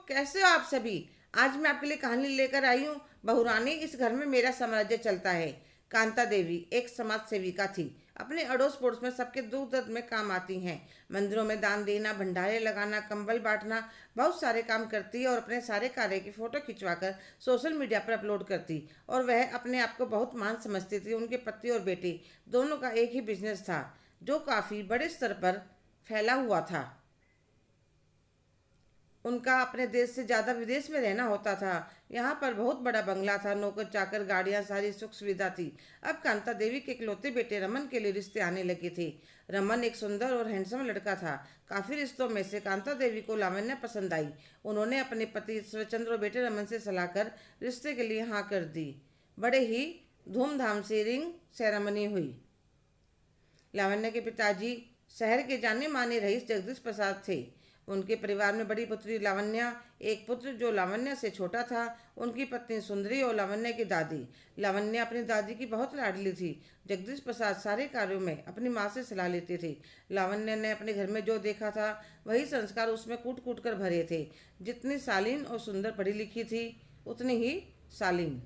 कैसे हो आप सभी। आज मैं आपके लिए कहानी लेकर आई हूँ। बहुरानी, इस घर में मेरा साम्राज्य चलता है। कांता देवी एक समाज सेविका थी। अपने अड़ोस पड़ोस में सबके दुख दर्द में काम आती हैं। मंदिरों में दान देना, भंडारे लगाना, कंबल बांटना, बहुत सारे काम करती है और अपने सारे कार्य की फोटो खिंचवाकर सोशल मीडिया पर अपलोड करती। और वह अपने आप को बहुत महान समझती थी। उनके पति और बेटे दोनों का एक ही बिजनेस था, जो काफ़ी बड़े स्तर पर फैला हुआ था। उनका अपने देश से ज़्यादा विदेश में रहना होता था। यहाँ पर बहुत बड़ा बंगला था, नौकर चाकर, गाड़ियाँ, सारी सुख सुविधा थी। अब कांता देवी के इकलौते बेटे रमन के लिए रिश्ते आने लगे थे। रमन एक सुंदर और हैंडसम लड़का था। काफ़ी रिश्तों में से कांता देवी को लावण्य पसंद आई। उन्होंने अपने पति ईश्वरचंद्र और बेटे रमन से सलाह कर रिश्ते के लिए हाँ कर दी। बड़े ही धूमधाम से रिंग सेरेमनी हुई। लावण्य के पिताजी शहर के जाने माने रईस जगदीश प्रसाद थे। उनके परिवार में बड़ी पुत्री लावण्य, एक पुत्र जो लावण्य से छोटा था, उनकी पत्नी सुंदरी और लावण्य की दादी। लावण्य अपनी दादी की बहुत लाडली थी। जगदीश प्रसाद सारे कार्यों में अपनी माँ से सलाह लेते थे। लावण्य ने अपने घर में जो देखा था, वही संस्कार उसमें कूट कूट कर भरे थे। जितनी शालीन और सुंदर पढ़ी लिखी थी, उतनी ही शालीन।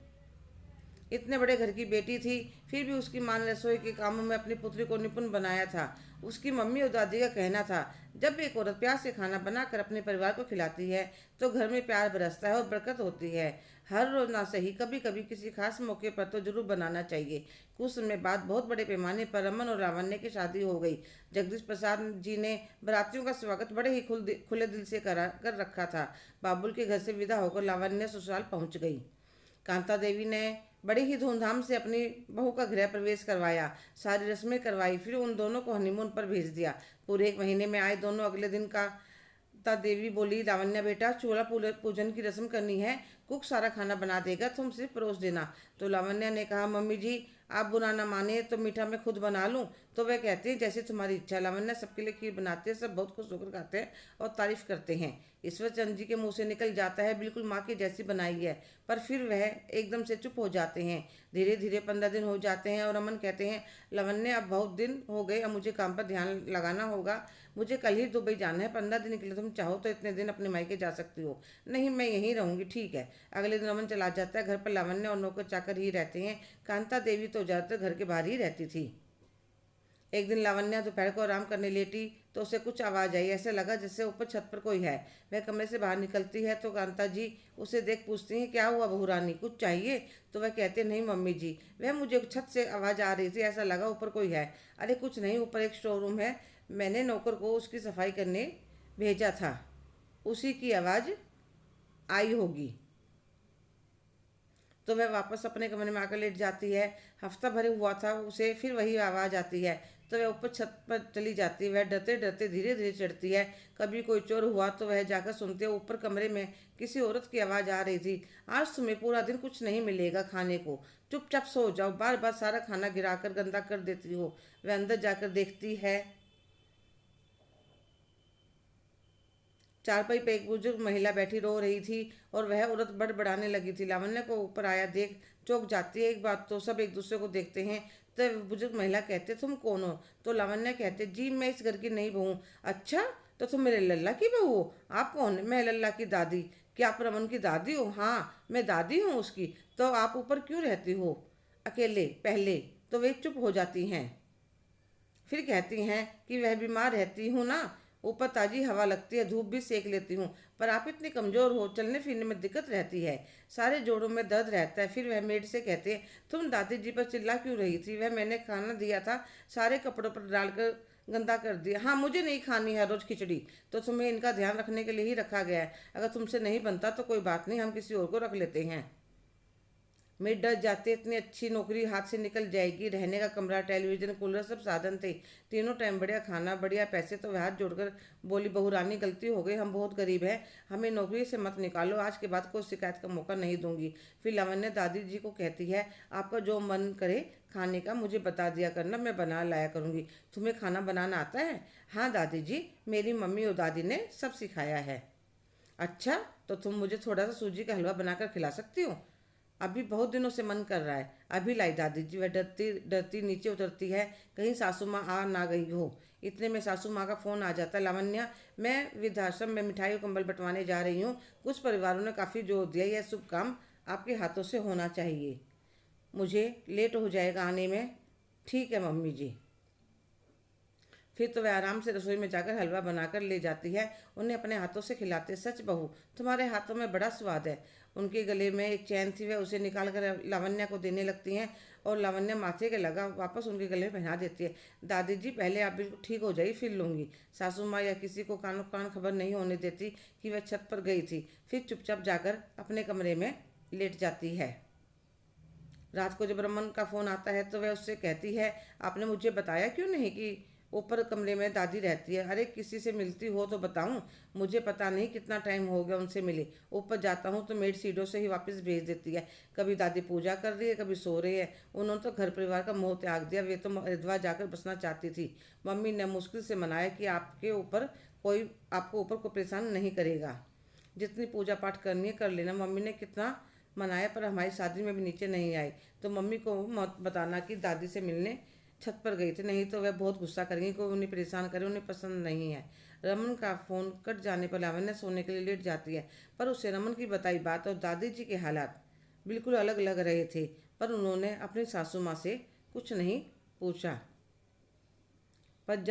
इतने बड़े घर की बेटी थी, फिर भी उसकी माँ ने रसोई के कामों में अपनी पुत्री को निपुण बनाया था। उसकी मम्मी और दादी का कहना था, जब भी एक औरत प्यार से खाना बनाकर अपने परिवार को खिलाती है तो घर में प्यार बरसता है और बरकत होती है। हर रोज ना सही, कभी कभी किसी खास मौके पर तो जरूर बनाना चाहिए। कुछ समय बाद बहुत बड़े पैमाने पर रमन और लावण्य की शादी हो गई। जगदीश प्रसाद जी ने बारातियों का स्वागत बड़े ही खुले दिल से कर रखा था। बाबुल के घर से विदा होकर लावण्य ससुराल पहुंच गई। कांता देवी ने बड़ी ही धूमधाम से अपनी बहू का गृह प्रवेश करवाया, सारी रस्में करवाई, फिर उन दोनों को हनीमून पर भेज दिया। पूरे एक महीने में आए दोनों अगले दिन का ता देवी बोली, लावण्य बेटा, चूल्हा पूजन की रस्म करनी है। कुक सारा खाना बना देगा, तुम सिर्फ परोस देना। तो लावण्य ने कहा, मम्मी जी आप बुरा ना माने तो मीठा मैं खुद बना लूं। तो वह कहती है, जैसी तुम्हारी इच्छा। लावण्य सबके लिए खीर बनाते हैं, सब बहुत खुश होकर खाते हैं और तारीफ करते हैं। ईश्वर चंद जी के मुंह से निकल जाता है, बिल्कुल माँ की जैसी बनाई है। पर फिर वह एकदम से चुप हो जाते हैं। धीरे धीरे 15 दिन हो जाते हैं और अमन कहते हैं, लावण्य अब बहुत दिन हो गए, अब मुझे काम पर ध्यान लगाना होगा। मुझे कल ही दुबई जाना है। 15 दिन के लिए तुम चाहो तो इतने दिन अपने मायके जा सकती हो। नहीं, मैं यहीं रहूंगी। ठीक है। अगले दिन अमन चला जाता है। घर पर लावण्य और नौकर चाकर ही रहते हैं। कांता देवी तो ज़्यादातर घर के बाहर ही रहती थी। एक दिन लावण्या दोपहर को आराम करने लेटी तो उसे कुछ आवाज़ आई। ऐसे लगा जैसे ऊपर छत पर कोई है। वह कमरे से बाहर निकलती है तो कांता जी उसे देख पूछती हैं, क्या हुआ बहू रानी, कुछ चाहिए? तो वह कहते, नहीं मम्मी जी, वह मुझे छत से आवाज़ आ रही थी, ऐसा लगा ऊपर कोई है। अरे कुछ नहीं, ऊपर एक स्टोर रूम है, मैंने नौकर को उसकी सफाई करने भेजा था, उसी की आवाज़ आई होगी। तो वह वापस अपने कमरे में आकर लेट जाती है। हफ्ता भर हुआ था उसे, फिर वही आवाज़ आती है तो वह ऊपर छत पर चली जाती है। वह डरते डरते धीरे धीरे चढ़ती है। कभी कोई चोर हुआ तो वह जाकर सुनते हो ऊपर कमरे में किसी औरत की आवाज़ आ रही थी, आज तुम्हें पूरा दिन कुछ नहीं मिलेगा खाने को, चुपचाप सो जाओ, बार बार सारा खाना गिराकर गंदा कर देती हो। वह अंदर जाकर देखती है, चारपाई पे एक बुजुर्ग महिला बैठी रो रही थी और वह औरत बड़बड़ाने लगी थी। लावण्य को ऊपर आया देख चौंक जाती है। एक बात तो सब एक दूसरे को देखते हैं। तो बुजुर्ग महिला कहते, तुम कौन हो? तो लावण्य कहते, जी मैं इस घर की नई बहू। अच्छा, तो तुम मेरे लल्ला की बहू हो? आप कौन? मैं लल्ला की दादी। क्या आप रमन की दादी हो? हाँ मैं दादी हूँ उसकी। तो आप ऊपर क्यों रहती हो अकेले? पहले तो वे चुप हो जाती हैं, फिर कहती हैं कि वह बीमार रहती हूँ ना, ऊपर ताज़ी हवा लगती है, धूप भी सेक लेती हूँ, पर आप इतनी कमज़ोर हो, चलने फिरने में दिक्कत रहती है, सारे जोड़ों में दर्द रहता है। फिर वह मेड से कहते हैं, तुम दादी जी पर चिल्ला क्यों रही थी? वह मैंने खाना दिया था, सारे कपड़ों पर डालकर गंदा कर दिया। हाँ मुझे नहीं खानी है रोज़ खिचड़ी, तो तुम्हें इनका ध्यान रखने के लिए ही रखा गया है। अगर तुमसे नहीं बनता तो कोई बात नहीं, हम किसी और को रख लेते हैं। मैं डर जाते, इतनी अच्छी नौकरी हाथ से निकल जाएगी, रहने का कमरा, टेलीविजन, कूलर सब साधन थे, तीनों टाइम बढ़िया खाना, बढ़िया पैसे। तो वह हाथ जोड़कर बोली, बहू रानी गलती हो गई, हम बहुत गरीब हैं, हमें नौकरी से मत निकालो, आज के बाद कोई शिकायत का मौका नहीं दूंगी। फिर लावण्य दादी जी को कहती है, आपका जो मन करे खाने का मुझे बता दिया करना, मैं बना लाया करूँगी। तुम्हें खाना बनाना आता है? हाँ दादी जी, मेरी मम्मी और दादी ने सब सिखाया है। अच्छा, तो तुम मुझे थोड़ा सा सूजी का हलवा बनाकर खिला सकती हो? अभी बहुत दिनों से मन कर रहा है, अभी लाई दादी जी। वह डरती डरती नीचे उतरती है, कहीं सासू माँ आ ना गई हो। इतने में सासू माँ का फ़ोन आ जाता है। लावण्या, मैं वृद्धाश्रम में मिठाई और कंबल बंटवाने जा रही हूँ। कुछ परिवारों ने काफ़ी जोर दिया, यह शुभ काम आपके हाथों से होना चाहिए। मुझे लेट हो जाएगा आने में। ठीक है मम्मी जी। फिर तो वह आराम से रसोई में जाकर हलवा बनाकर ले जाती है, उन्हें अपने हाथों से खिलाते। सच बहू, तुम्हारे हाथों में बड़ा स्वाद है। उनके गले में एक चैन थी, वह उसे निकाल कर लावण्या को देने लगती हैं और लावण्या माथे के लगा वापस उनके गले में पहना देती है। दादी जी, पहले आप बिल्कुल ठीक हो जाइए, फिर लूँगी। सासू माँ या किसी को कानो कान खबर नहीं होने देती कि वह छत पर गई थी। फिर चुपचाप जाकर अपने कमरे में लेट जाती है। रात को जब रमन का फ़ोन आता है तो वह उससे कहती है, आपने मुझे बताया क्यों नहीं कि ऊपर कमरे में दादी रहती है। अरे किसी से मिलती हो तो बताऊं, मुझे पता नहीं कितना टाइम हो गया उनसे मिले। ऊपर जाता हूं तो मेड सीढ़ियों से ही वापस भेज देती है। कभी दादी पूजा कर रही है, कभी सो रही है। उन्होंने तो घर परिवार का मोह त्याग दिया, वे तो हरिद्वार जाकर बसना चाहती थी। मम्मी ने मुश्किल से मनाया कि आपको ऊपर कोई परेशान नहीं करेगा। जितनी पूजा पाठ करनी है कर लेना। मम्मी ने कितना मनाया पर हमारी शादी में भी नीचे नहीं आई। तो मम्मी को मत बताना कि दादी से मिलने छत पर गई थी, नहीं तो वह बहुत गुस्सा करेंगी, कोई उन्हें परेशान करे, उन्हें पसंद नहीं है। रमन का फ़ोन कट जाने पर लावण्य सोने के लिए लेट जाती है, पर उसे रमन की बताई बात और दादी जी के हालात बिल्कुल अलग लग रहे थे। पर उन्होंने अपनी सासू माँ से कुछ नहीं पूछा। पर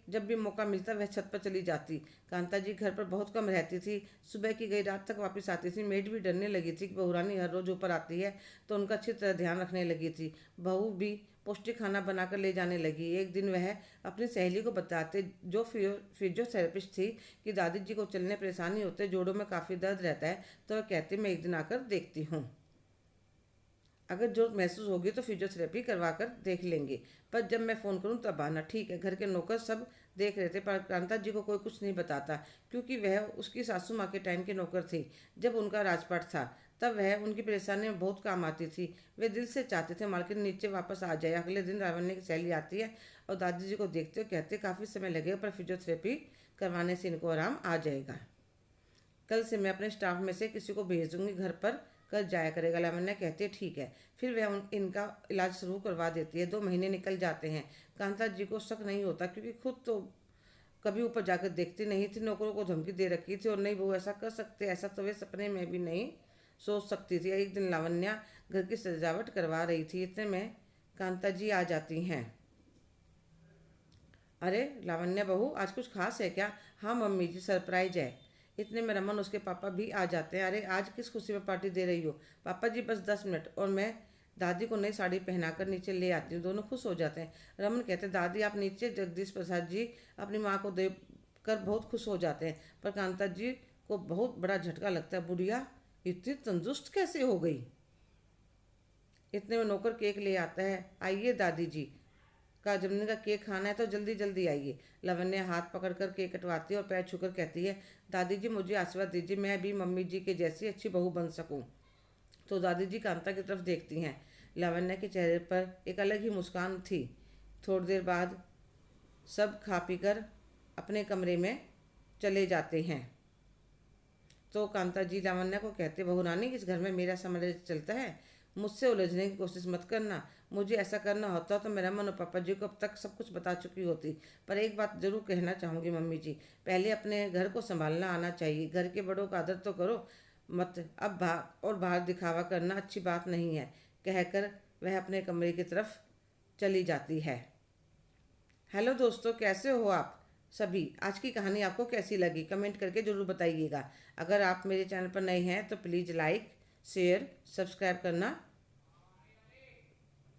जब भी मौका मिलता वह छत पर चली जाती। कांता जी घर पर बहुत कम रहती थी, सुबह की गई रात तक वापस आती थी। मेड भी डरने लगी थी कि बहुरानी हर रोज ऊपर आती है, तो उनका अच्छी तरह ध्यान रखने लगी थी। बहू भी पौष्टिक खाना बनाकर ले जाने लगी। एक दिन वह अपनी सहेली को बताते, जो फिजियोथेरेपिस्ट थी, कि दादी जी को चलने परेशानी होते, जोड़ों में काफ़ी दर्द रहता है। तो वह कहती, मैं एक दिन आकर देखती हूँ, अगर जरूरत महसूस होगी तो फिजियोथेरेपी करवा कर देख लेंगे, पर जब मैं फ़ोन करूं तब आना। ठीक है। घर के नौकर सब देख रहे थे, पर कांता जी को कोई कुछ नहीं बताता, क्योंकि वह उसकी सासू माँ के टाइम के नौकर थे। जब उनका राजपाट था तब वह उनकी परेशानी में बहुत काम आती थी। वे दिल से चाहते थे मालकिन नीचे वापस आ जाए। अगले दिन लावण्य की सहेली आती है और दादी जी को देखते हुए कहते, काफ़ी समय लगेगा पर फिजियोथेरेपी करवाने से इनको आराम आ जाएगा। कल से मैं अपने स्टाफ में से किसी को भेज दूंगी, घर पर कर जाया करेगा। लावण्या कहती है, ठीक है। फिर वह इनका इलाज शुरू करवा देती है। 2 महीने निकल जाते हैं। कांता जी को शक नहीं होता, क्योंकि खुद तो कभी ऊपर जाकर देखती नहीं थी। नौकरों को धमकी दे रखी थी और नहीं वो ऐसा कर सकते, ऐसा तो वे सपने में भी नहीं सोच सकती थी। एक दिन लावण्या घर की सजावट करवा रही थी, इतने में कांता जी आ जाती हैं। अरे लावण्या बहू, आज कुछ खास है क्या? हाँ मम्मी जी, सरप्राइज है। इतने में रमन उसके पापा भी आ जाते हैं। अरे आज किस खुशी में पार्टी दे रही हो? पापा जी बस 10 मिनट और मैं दादी को नई साड़ी पहनाकर नीचे ले आती हूँ। दोनों खुश हो जाते हैं। रमन कहते हैं, दादी आप नीचे। जगदीश प्रसाद जी अपनी माँ को देख कर बहुत खुश हो जाते हैं, पर कांता जी को बहुत बड़ा झटका लगता है। बुढ़िया इतनी तंदुरुस्त कैसे हो गई? इतने में नौकर केक ले आता है। आइए दादी जी का जन्मदिन का केक खाना है तो जल्दी जल्दी आइए। लावण्या हाथ पकड़कर केक कटवाती है और पैर छूकर कहती है, दादी जी मुझे आशीर्वाद दीजिए, मैं भी मम्मी जी के जैसी अच्छी बहू बन सकूं। तो दादी जी कांता की तरफ देखती हैं। लावण्या के चेहरे पर एक अलग ही मुस्कान थी। थोड़ी देर बाद सब खा पी कर अपने कमरे में चले जाते हैं। तो कांता जी लावण्या को कहते, बहू रानी इस घर में मेरा साम्राज्य चलता है, मुझसे उलझने की कोशिश मत करना। मुझे ऐसा करना होता तो मेरा मन और पापा जी को अब तक सब कुछ बता चुकी होती। पर एक बात जरूर कहना चाहूँगी मम्मी जी, पहले अपने घर को संभालना आना चाहिए। घर के बड़ों का आदर तो करो मत, अब बाहर दिखावा करना अच्छी बात नहीं है। कहकर वह अपने कमरे की तरफ चली जाती है। हेलो दोस्तों, कैसे हो आप सभी? आज की कहानी आपको कैसी लगी कमेंट करके ज़रूर बताइएगा। अगर आप मेरे चैनल पर नए हैं तो प्लीज़ लाइक शेयर सब्सक्राइब करना